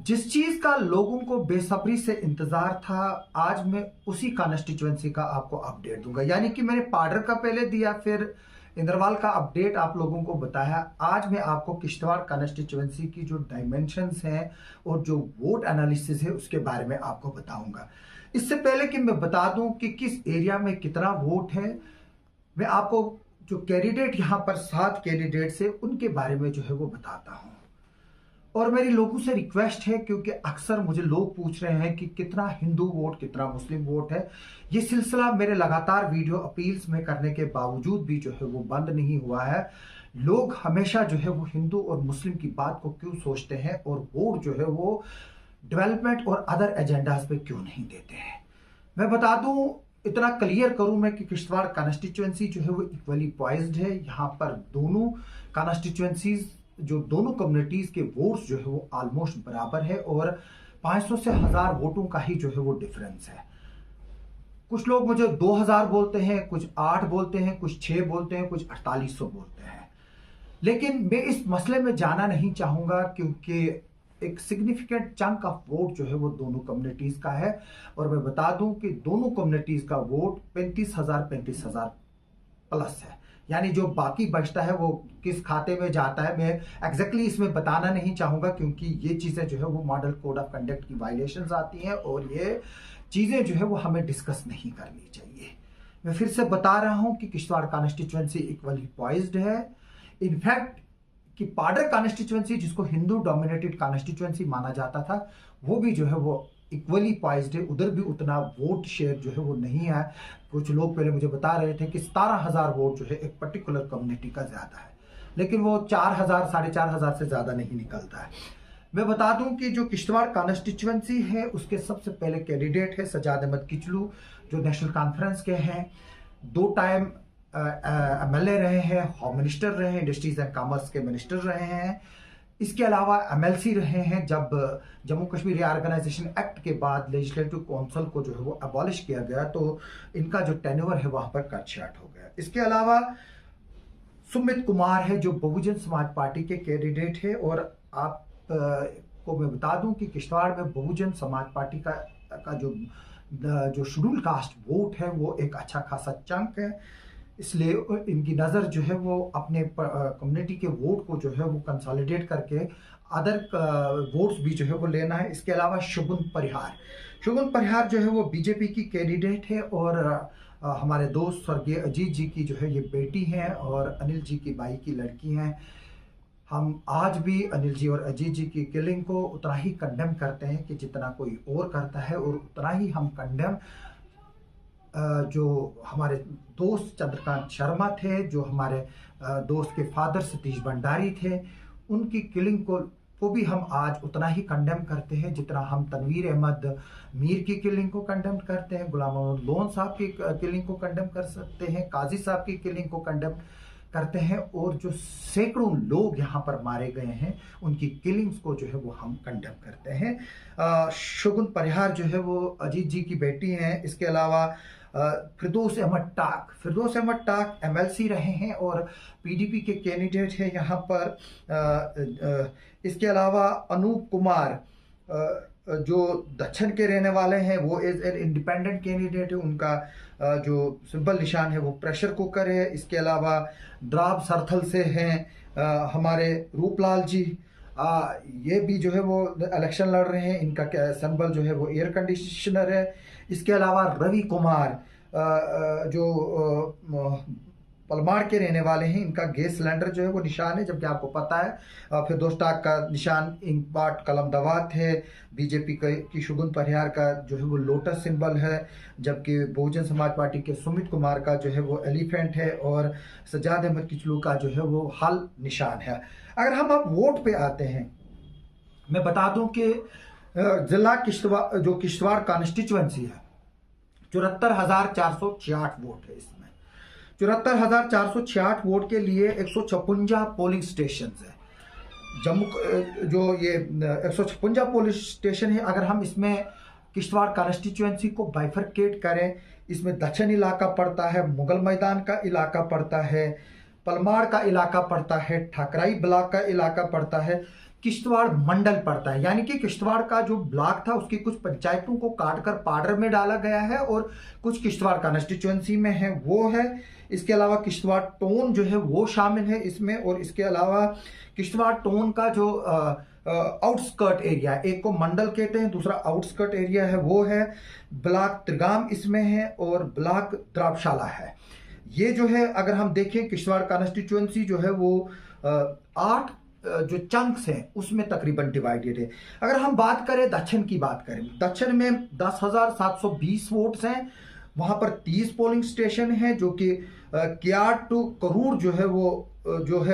जिस चीज का लोगों को बेसब्री से इंतजार था, आज मैं उसी कॉन्स्टिट्यूएंसी का आपको अपडेट दूंगा। यानी कि मैंने पाडर का पहले दिया, फिर इंद्रवाल का अपडेट आप लोगों को बताया। आज मैं आपको किश्तवाड़ कॉन्स्टिट्यूएंसी की जो डायमेंशंस हैं और जो वोट एनालिसिस है उसके बारे में आपको बताऊंगा। इससे पहले कि मैं बता दूं कि किस एरिया में कितना वोट है, मैं आपको जो कैंडिडेट यहाँ पर 7 कैंडिडेट्स है उनके बारे में जो है वो बताता हूँ। और मेरी लोगों से रिक्वेस्ट है, क्योंकि अक्सर मुझे लोग पूछ रहे हैं कि कितना हिंदू वोट कितना मुस्लिम वोट है। ये सिलसिला मेरे लगातार वीडियो अपील्स में करने के बावजूद भी जो है वो बंद नहीं हुआ है। लोग हमेशा जो है वो हिंदू और मुस्लिम की बात को क्यों सोचते हैं और वोट जो है वो डेवलपमेंट और अदर एजेंडाज पे क्यों नहीं देते हैं। मैं बता दूं, इतना क्लियर करूं मैं कि किश्तवाड़ कॉन्स्टिट्यूएंसी जो है वो इक्वली पॉइज्ड है। यहाँ पर दोनों कॉन्स्टिट्यूएंसीज, जो दोनों कम्युनिटीज के वोट्स जो है वो ऑलमोस्ट बराबर है और 500 से 1000 वोटों का ही जो है वो डिफरेंस है। कुछ लोग मुझे 2000 बोलते हैं, कुछ 8 बोलते हैं, कुछ 6 बोलते हैं, कुछ 4800 बोलते हैं। लेकिन मैं इस मसले में जाना नहीं चाहूंगा, क्योंकि एक सिग्निफिकेंट चंक ऑफ वोट जो है वो दोनों कम्युनिटीज का है। और मैं बता दूं कि दोनों कम्युनिटीज का वोट 35,000 प्लस है। यानी जो बाकी बचता है वो किस खाते में जाता है, मैं एग्जैक्टली इसमें बताना नहीं चाहूंगा, क्योंकि ये चीजें जो है वो मॉडल कोड ऑफ कंडक्ट की वायलेशंस आती हैं और ये चीजें जो है वो हमें डिस्कस नहीं करनी चाहिए। मैं फिर से बता रहा हूं कि किश्तवाड़ कॉन्स्टिट्यूएंसी इक्वली पॉइज्ड है। इनफैक्ट कि पाडर कॉन्स्टिट्यूएंसी, जिसको हिंदू डोमिनेटेड कॉन्स्टिट्यूएंसी माना जाता था, वो भी जो है वो इक्वली पॉइज्ड है। उधर भी उतना वोट शेयर जो है वो नहीं है। कुछ लोग पहले मुझे बता रहे थे कि 17,000 वोट जो है एक पर्टिकुलर कम्युनिटी का ज्यादा है, लेकिन वो 4,000 4,500 से ज्यादा नहीं निकलता है। मैं बता दूं कि जो किश्तवाड़ कॉन्स्टिट्यूएंसी है उसके सबसे पहले कैंडिडेट है सजाद अहमद किचलू, जो नेशनल कॉन्फ्रेंस के हैं, 2 टाइम एमएलए रहे हैं, होम मिनिस्टर रहे हैं, इंडस्ट्रीज एंड कॉमर्स के मिनिस्टर रहे हैं। इसके अलावा एमएलसी रहे हैं। जब जम्मू कश्मीर रीऑर्गेनाइजेशन एक्ट के बाद लेजिस्लेटिव काउंसिल को जो है वो अबॉलिश किया गया, तो इनका जो टेन्योर है वहां पर कट शार्ट हो गया। इसके अलावा सुमित कुमार है, जो बहुजन समाज पार्टी के कैंडिडेट है। और आप को मैं बता दूं कि किश्तवाड़ में बहुजन समाज पार्टी का जो शेड्यूल कास्ट वोट है वो एक अच्छा खासा चंक है। इसलिए इनकी नज़र जो है वो अपने कम्युनिटी के वोट को जो है वो कंसोलिडेट करके अदर वोट्स भी जो है वो लेना है। इसके अलावा शुगुन परिहार जो है वो बीजेपी की कैंडिडेट है और हमारे दोस्त स्वर्गीय अजीत जी की जो है ये बेटी हैं और अनिल जी की बाई की लड़की हैं। हम आज भी अनिल जी और अजीत जी की किलिंग को उतना ही कंडेम करते हैं कि जितना कोई और करता है, और उतना ही हम कंडेम जो हमारे दोस्त चंद्रकांत शर्मा थे, जो हमारे दोस्त के फादर सतीश भंडारी थे, उनकी किलिंग को भी हम आज उतना ही कंडेम करते हैं जितना हम तनवीर अहमद मीर की किलिंग को कंडेम करते हैं, गुलाम मोहम्मद लोन साहब की किलिंग को कंडेम कर सकते हैं, काजी साहब की किलिंग को कंडेम करते हैं। और जो सैकड़ों लोग यहाँ पर मारे गए हैं उनकी किलिंग्स को जो है वो हम कंडेम करते हैं। शुगुन परिहार जो है वो अजीत जी की बेटी हैं। इसके अलावा फिरदौस अहमद टाक एमएलसी रहे हैं और पीडीपी के कैंडिडेट हैं यहाँ पर। इसके अलावा अनूप कुमार जो दक्षिण के रहने वाले हैं, वो एज एन इंडिपेंडेंट कैंडिडेट है। उनका जो सिंबल निशान है वो प्रेशर कुकर है। इसके अलावा ड्राब सरथल से हैं हमारे रूपलाल जी, ये भी जो है वो इलेक्शन लड़ रहे हैं। इनका सिंबल जो है वो एयर कंडीशनर है। इसके अलावा रवि कुमार जो पलमाड़ के रहने वाले हैं, इनका गैस सिलेंडर जो है वो निशान है, जबकि आपको पता है फिर दोस्ताक का निशान इंकपाट कलम दवात है। बीजेपी की शुगुन परिहार का जो है वो लोटस सिंबल है, जबकि बहुजन समाज पार्टी के सुमित कुमार का जो है वो एलिफेंट है और सजाद अहमद किचलू का जो है वो हल निशान है। अगर हम अब वोट पे आते हैं, मैं बता दूं कि जिला किश्तवाड़ कॉन्स्टिट्यूएंसी है, 74,466 वोट है। इसमें 74,466 वोट के लिए 156 पोलिंग स्टेशन है। जम्मू जो ये 156 पोलिंग स्टेशन है, अगर हम इसमें किश्तवाड़ कॉन्स्टिट्यूएंसी को बाइफरकेट करें, इसमें दक्षिण इलाका पड़ता है, मुगल मैदान का इलाका पड़ता है, पलमाड़ का इलाका पड़ता है, ठाकराई ब्लॉक का इलाका पड़ता है, किश्तवाड़ मंडल पड़ता है, यानी कि किश्तवाड़ का जो ब्लॉक था उसकी कुछ पंचायतों को काटकर पाडर में डाला गया है और कुछ किश्तवाड़ कॉन्स्टिट्यूएंसी में है वो है। इसके अलावा किश्तवाड़ टोन जो है वो शामिल है इसमें, और इसके अलावा किश्तवाड़ टोन का जो आउटस्कर्ट एरिया, एक को मंडल कहते हैं, दूसरा आउटस्कर्ट एरिया है वो है। ब्लॉक त्रिगाम इसमें है और ब्लॉक द्राबशाला है। ये जो है अगर हम देखें किश्तवाड़ कॉन्स्टिट्यूएंसी जो है वो 8 जो चंक्स हैं उसमें तकरीबन डिवाइडेड है। अगर हम बात करें दक्षिण की बात करें, दक्षिण में 10,720 वोट्स हैं, वहां पर 30 पोलिंग स्टेशन हैं जो कि कियाट टू करूर जो है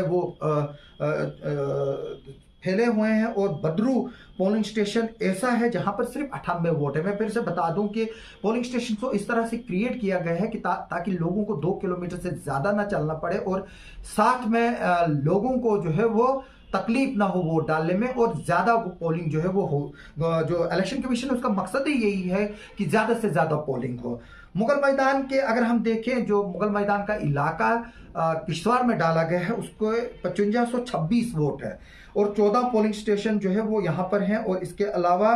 वो फैले हुए हैं, और बदरू पोलिंग स्टेशन ऐसा है जहां पर सिर्फ 98 वोट है। मैं फिर से बता दूं कि पोलिंग स्टेशन को इस तरह से क्रिएट किया गया है कि ताकि लोगों को 2 किलोमीटर से ज्यादा ना चलना पड़े और साथ में लोगों को जो है वो तकलीफ ना हो वोट डालने में, और ज्यादा पोलिंग जो है वो हो। जो इलेक्शन कमीशन है उसका मकसद ही यही है कि ज्यादा से ज्यादा पोलिंग हो। मुगल मैदान के अगर हम देखें, जो मुगल मैदान का इलाका किश्तवाड़ में डाला गया है उसको 5526 वोट है, और 14 पोलिंग स्टेशन जो है वो यहाँ पर हैं। और इसके अलावा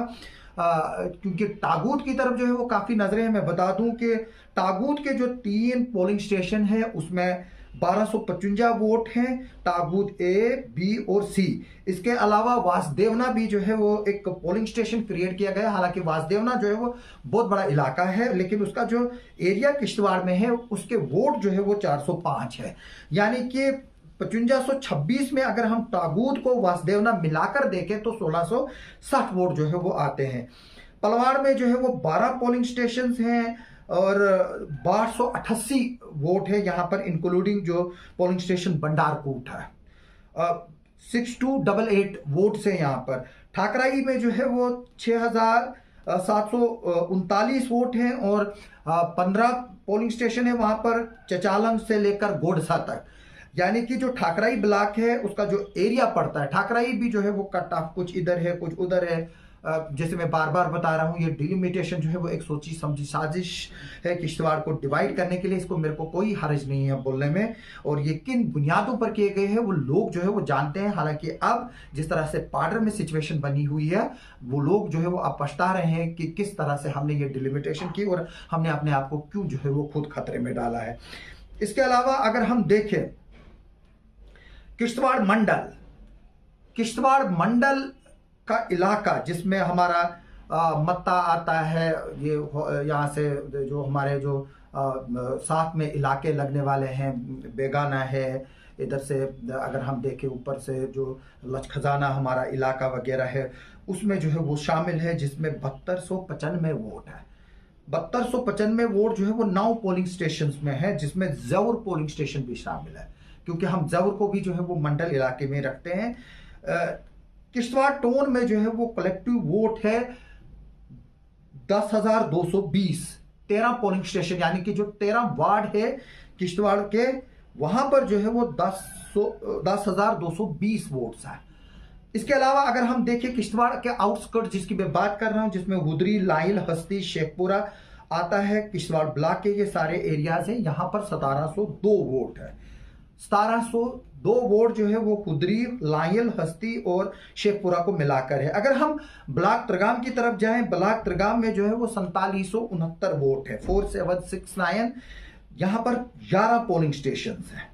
क्योंकि तागूत की तरफ जो है वो काफ़ी नजरें हैं, मैं बता दूं कि तागूत के जो 3 पोलिंग स्टेशन हैं उसमें 1255 वोट हैं, तागूत ए, बी और सी। इसके अलावा वासदेवना भी जो है वो एक पोलिंग स्टेशन क्रिएट किया गया। हालांकि वासदेवना जो है वो बहुत बड़ा इलाका है, लेकिन उसका जो एरिया किश्तवाड़ में है उसके वोट जो है वो 405 है, यानी कि 5526 में अगर हम तागूत को वासदेवना मिलाकर देखें तो 1660 वोट जो है वो आते हैं। पलवाड़ में जो है वो 12 पोलिंग स्टेशन हैं और 1288 वोट है यहाँ पर, इंक्लूडिंग जो पोलिंग स्टेशन बंडारकूट है। 6288 वोट से यहाँ पर। ठाकराई में जो है वो 6739 वोट हैं और 15 पोलिंग स्टेशन है वहां पर, चचालंग से लेकर गोडसा तक। यानी कि जो ठाकराई ब्लॉक है उसका जो एरिया पड़ता है, ठाकराई भी जो है वो कट ऑफ कुछ इधर है कुछ उधर है। जैसे मैं बार बार बता रहा हूँ, ये डिलिमिटेशन जो है वो एक सोची समझी साजिश है किश्तवाड़ को डिवाइड करने के लिए। इसको मेरे को कोई हर्ज नहीं है बोलने में, और ये किन बुनियादों पर किए गए हैं वो लोग जो है वो जानते हैं। हालांकि अब जिस तरह से पाडर में सिचुएशन बनी हुई है, वो लोग जो है वो अब पछता रहे हैं कि किस तरह से हमने ये डिलिमिटेशन की और हमने अपने आप को क्यों जो है वो खुद खतरे में डाला है। इसके अलावा अगर हम देखें किश्तवाड़ मंडल का इलाका जिसमें हमारा मत्ता आता है, ये यहाँ से जो हमारे जो साथ में इलाके लगने वाले हैं, बेगाना है, इधर से अगर हम देखें ऊपर से जो लचखजाना हमारा इलाका वगैरह है उसमें जो है वो शामिल है, जिसमें 7295 वोट है। 7295 वोट जो है वो 9 पोलिंग स्टेशन में है, जिसमें जौर पोलिंग स्टेशन भी शामिल है, क्योंकि हम जौर को भी जो है वो मंडल इलाके में रखते हैं। किश्तवाड़ टोन में जो है वो कलेक्टिव वोट है 10,220, 13 पोलिंग स्टेशन, यानी कि जो 13 वार्ड है किश्तवाड़ के, वहां पर जो है वो 10,220 वोट्स है। इसके अलावा अगर हम देखें किश्तवाड़ के आउटस्कर्ट जिसकी मैं बात कर रहा हूं, जिसमें हुदरी, लाइल, हस्ती, शेखपुरा आता है, किश्तवाड़ ब्लॉक के ये सारे एरियाज हैं, यहां पर 1702 वोट है। 1702 वोट जो है वो हुदरी, लायल, हस्ती और शेखपुरा को मिलाकर है। अगर हम ब्लॉक त्रिगाम की तरफ जाएं, ब्लॉक त्रिगाम में जो है वो 4769 वोट है, 4769। यहां पर 11 पोलिंग स्टेशन है,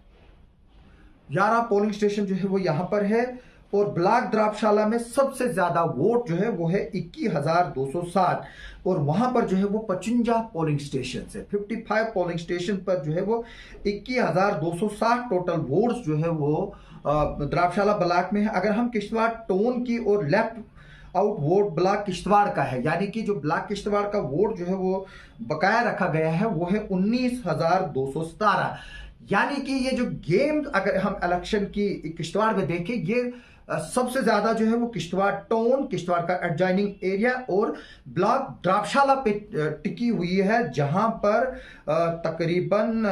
11 पोलिंग स्टेशन जो है वो यहां पर है। और ब्लॉक द्राबशाला में सबसे ज्यादा वोट जो है वो है 21,260, और वहां पर जो है वो 55 पोलिंग स्टेशन है। 55 पोलिंग स्टेशन पर जो है वो 21,260 टोटल वोट्स जो है वो द्राबशाला ब्लॉक में है। अगर हम किश्तवाड़ टोन की और left out vote block Kishtwar का है, यानी कि जो ब्लॉक किश्तवाड़ का वोट जो है वो बकाया रखा गया है, वो है 19,217। यानी कि ये जो गेम अगर हम इलेक्शन की किश्तवाड़ में देखें, ये सबसे ज्यादा जो है वो किश्तवाड़ टोन, किश्तवाड़ का एडजॉइनिंग एरिया और ब्लॉक द्राबशाला पे टिकी हुई है, जहां पर तकरीबन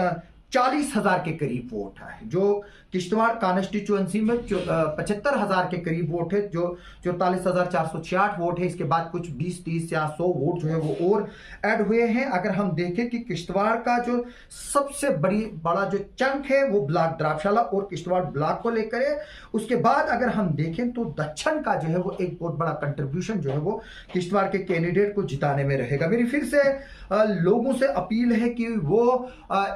40,000 के करीब वोट है। जो किश्तवाड़ कॉन्स्टिट्यूएंसी में 75,000 के करीब वोट है, जो 44,466 वोट है। इसके बाद कुछ 20-30 या 100 वोट जो है वो और ऐड हुए हैं। अगर हम देखें कि किश्तवाड़ का जो सबसे बड़ा जो चंक है वो ब्लॉक द्राक्षाला और किश्तवाड़ ब्लॉक को लेकर है। उसके बाद अगर हम देखें तो दक्षिण का जो है वो एक बहुत बड़ा कंट्रीब्यूशन जो है वो किश्तवाड़ के कैंडिडेट को जिताने में रहेगा। मेरी फिर से लोगों से अपील है कि वो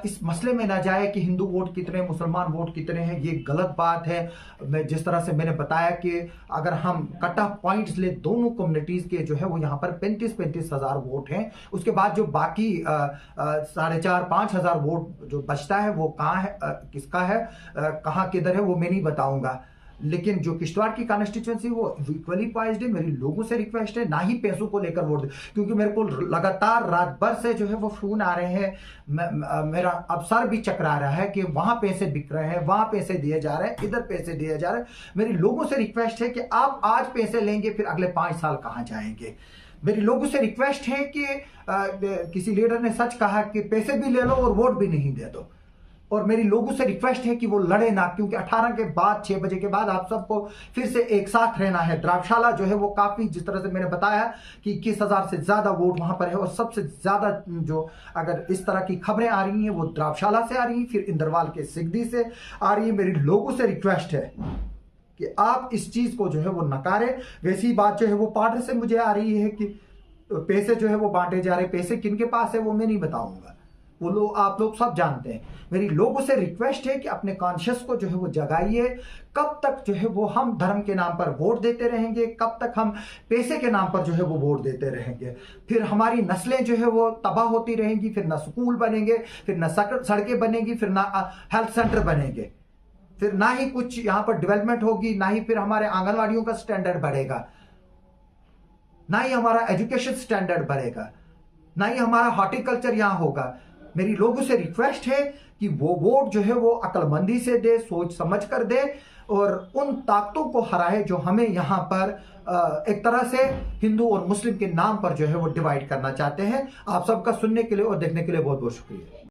इस मसले में ना जाए कि हिंदू वोट कितने, मुसलमान वोट कितने हैं। ये गलत बात है। मैं जिस तरह से मैंने बताया कि अगर हम कट ऑफ पॉइंट्स ले दोनों कम्युनिटीज के जो है वो यहाँ पर 35-35 हजार वोट हैं। उसके बाद जो बाकी 4,500-5 हजार वोट जो बचता है वो कहाँ है, किसका है, कहाँ किधर है वो मैं नहीं बताऊंगा। लेकिन जो किश्तवाड़ की कॉन्स्टिट्यूएंसी वो इक्वली पॉइज्ड है। मेरी लोगों से रिक्वेस्ट है ना ही पैसों को लेकर वोट दे, क्योंकि मेरे को लगातार रात भर से जो है वो फोन आ रहे हैं। मेरा अब सर भी चकरा रहा है कि वहां पैसे बिक रहे हैं, वहां पैसे दिए जा रहे हैं, इधर पैसे दिए जा रहे हैं। मेरी लोगों से रिक्वेस्ट है कि आप आज पैसे लेंगे फिर अगले 5 साल कहां जाएंगे। मेरी लोगों से रिक्वेस्ट है कि किसी लीडर ने सच कहा कि पैसे भी ले लो और वोट भी नहीं दे दो। और मेरी लोगों से रिक्वेस्ट है कि वो लड़े ना, क्योंकि 18 के बाद 6 बजे के बाद आप सबको फिर से एक साथ रहना है। द्राक्षाला जो है वो काफी, जिस तरह से मैंने बताया कि 21,000 से ज्यादा वोट वहां पर है। और सबसे ज्यादा जो अगर इस तरह की खबरें आ रही हैं वो द्राक्षाला से आ रही हैं, फिर इंदरवाल के सिगदी से आ रही है। मेरी लोगों से रिक्वेस्ट है कि आप इस चीज को जो है वो नकारे। वैसी बात जो है वो पार्टी से मुझे आ रही है कि पैसे जो है वो बांटे जा रहे। पैसे किनके पास है वो मैं नहीं बताऊंगा, वो लोग आप लोग सब जानते हैं। मेरी लोगों से रिक्वेस्ट है कि अपने कॉन्शियस को जो है वो जगाइए। कब तक जो है वो हम धर्म के नाम पर वोट देते रहेंगे, कब तक हम पैसे के नाम पर जो है वो वोट देते रहेंगे। फिर हमारी नस्लें जो है वो तबाह होती रहेंगी। फिर ना स्कूल बनेंगे, फिर ना सड़कें बनेंगी, फिर ना हेल्थ सेंटर बनेंगे, फिर ना ही कुछ यहाँ पर डेवलपमेंट होगी, ना ही फिर हमारे आंगनवाड़ियों का स्टैंडर्ड बढ़ेगा, ना ही हमारा एजुकेशन स्टैंडर्ड बढ़ेगा, ना ही हमारा हॉर्टिकल्चर यहाँ होगा। मेरी लोगों से रिक्वेस्ट है कि वो वोट जो है वो अक्लमंदी से दे, सोच समझ कर दे और उन ताकतों को हराए जो हमें यहाँ पर एक तरह से हिंदू और मुस्लिम के नाम पर जो है वो डिवाइड करना चाहते हैं। आप सबका सुनने के लिए और देखने के लिए बहुत बहुत शुक्रिया।